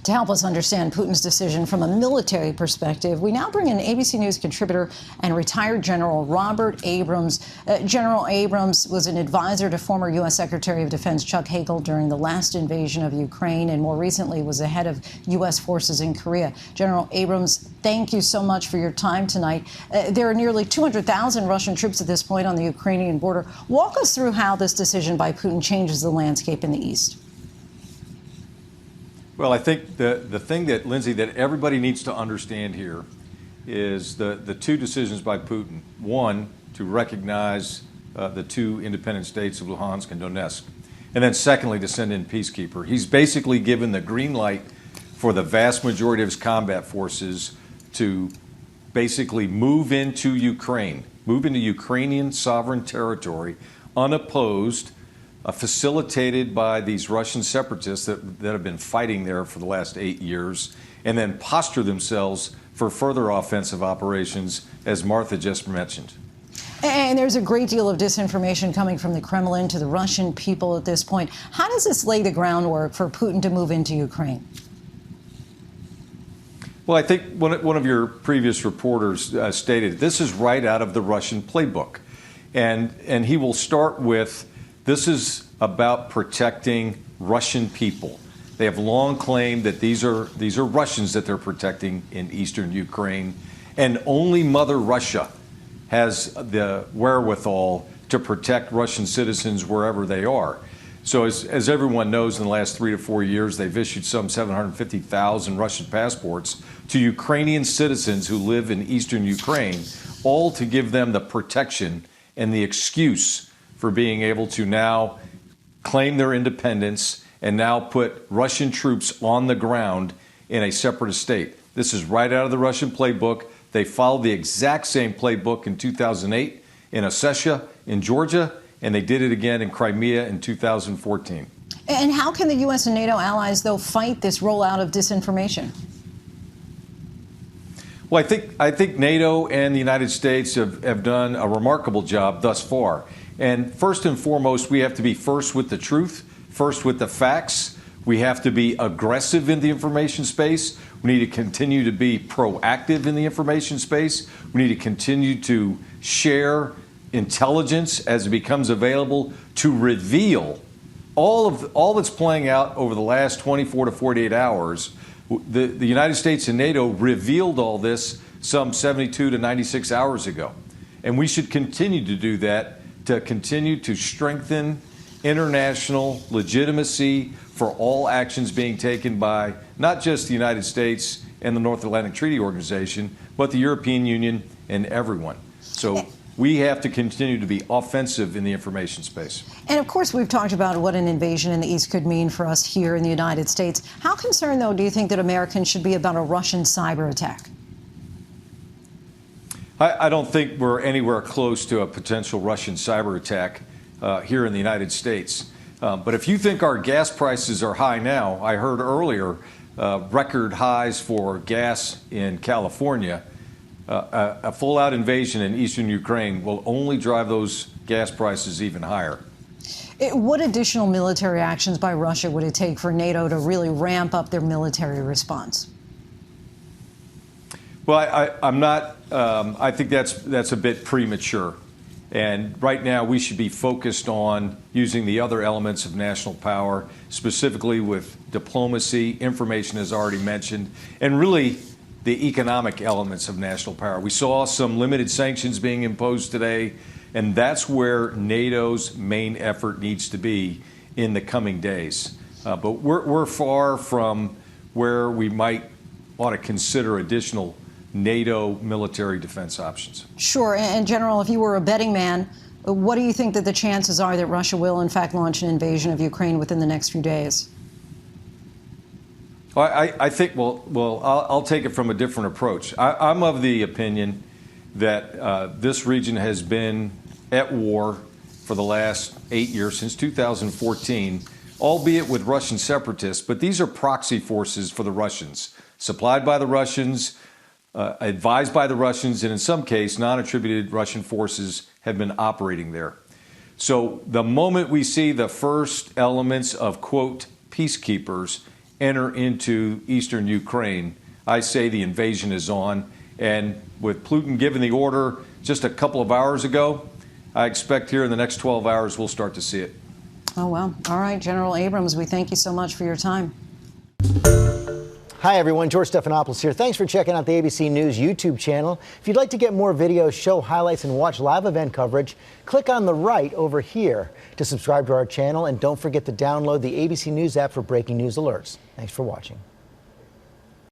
To help us understand Putin's decision from a military perspective, we now bring in ABC News contributor and retired General Robert Abrams. General Abrams was an advisor to former U.S. Secretary of Defense Chuck Hagel during the last invasion of Ukraine, and more recently was the head of U.S. forces in Korea. General Abrams, thank you so much for your time tonight. There are nearly 200,000 Russian troops at this point on the Ukrainian border. Walk us through how this decision by Putin changes the landscape in the East. Well, I think the thing that, Linsey, that everybody needs to understand here is the two decisions by Putin. One, to recognize the two independent states of Luhansk and Donetsk. And then secondly, to send in peacekeeper. He's basically given the green light for the vast majority of his combat forces to basically move into Ukraine, move into Ukrainian sovereign territory, unopposed, facilitated by these Russian separatists that have been fighting there for the last 8 years, and then posture themselves for further offensive operations, as Martha just mentioned. And there's a great deal of disinformation coming from the Kremlin to the Russian people at this point. How does this lay the groundwork for Putin to move into Ukraine? Well, I think one of your previous reporters stated this is right out of the Russian playbook. And he will start with, this is about protecting Russian people. They have long claimed that these are Russians that they're protecting in eastern Ukraine, and only Mother Russia has the wherewithal to protect Russian citizens wherever they are. So as everyone knows, in the last 3 to 4 years, they've issued some 750,000 Russian passports to Ukrainian citizens who live in eastern Ukraine, all to give them the protection and the excuse for being able to now claim their independence and now put Russian troops on the ground in a separatist state. This is right out of the Russian playbook. They followed the exact same playbook in 2008 in Ossetia, in Georgia, and they did it again in Crimea in 2014. And how can the U.S. and NATO allies, though, fight this rollout of disinformation? Well, I think NATO and the United States have done a remarkable job thus far. And first and foremost, we have to be first with the truth, first with the facts. We have to be aggressive in the information space. We need to continue to be proactive in the information space. We need to continue to share intelligence as it becomes available to reveal all that's playing out over the last 24 to 48 hours. The United States and NATO revealed all this some 72 to 96 hours ago. And we should continue to do that, to continue to strengthen international legitimacy for all actions being taken by not just the United States and the North Atlantic Treaty Organization, but the European Union and everyone. So we have to continue to be offensive in the information space. And of course, we've talked about what an invasion in the East could mean for us here in the United States. How concerned, though, do you think that Americans should be about a Russian cyber attack? I don't think we're anywhere close to a potential Russian cyber attack here in the United States. But if you think our gas prices are high now, I heard earlier record highs for gas in California, a full-out invasion in eastern Ukraine will only drive those gas prices even higher. What additional military actions by Russia would it take for NATO to really ramp up their military response? Well, I think that's a bit premature. And right now, we should be focused on using the other elements of national power, specifically with diplomacy, information, as already mentioned, and really the economic elements of national power. We saw some limited sanctions being imposed today, and that's where NATO's main effort needs to be in the coming days. But we're far from where we might ought to consider additional NATO military defense options. Sure. And General, if you were a betting man, what do you think that the chances are that Russia will, in fact, launch an invasion of Ukraine within the next few days? I think, well, I'll take it from a different approach. I'm of the opinion that this region has been at war for the last 8 years, since 2014, albeit with Russian separatists. But these are proxy forces for the Russians, supplied by the Russians, advised by the Russians, and in some case, non-attributed Russian forces have been operating there. So the moment we see the first elements of, quote, peacekeepers enter into eastern Ukraine, I say the invasion is on. And with Putin giving the order just a couple of hours ago, I expect here in the next 12 hours we'll start to see it. Oh, well. All right, General Abrams, we thank you so much for your time. Hi, everyone. George Stephanopoulos here. Thanks for checking out the ABC News YouTube channel. If you'd like to get more videos, show highlights, and watch live event coverage, click on the right over here to subscribe to our channel. And don't forget to download the ABC News app for breaking news alerts. Thanks for watching.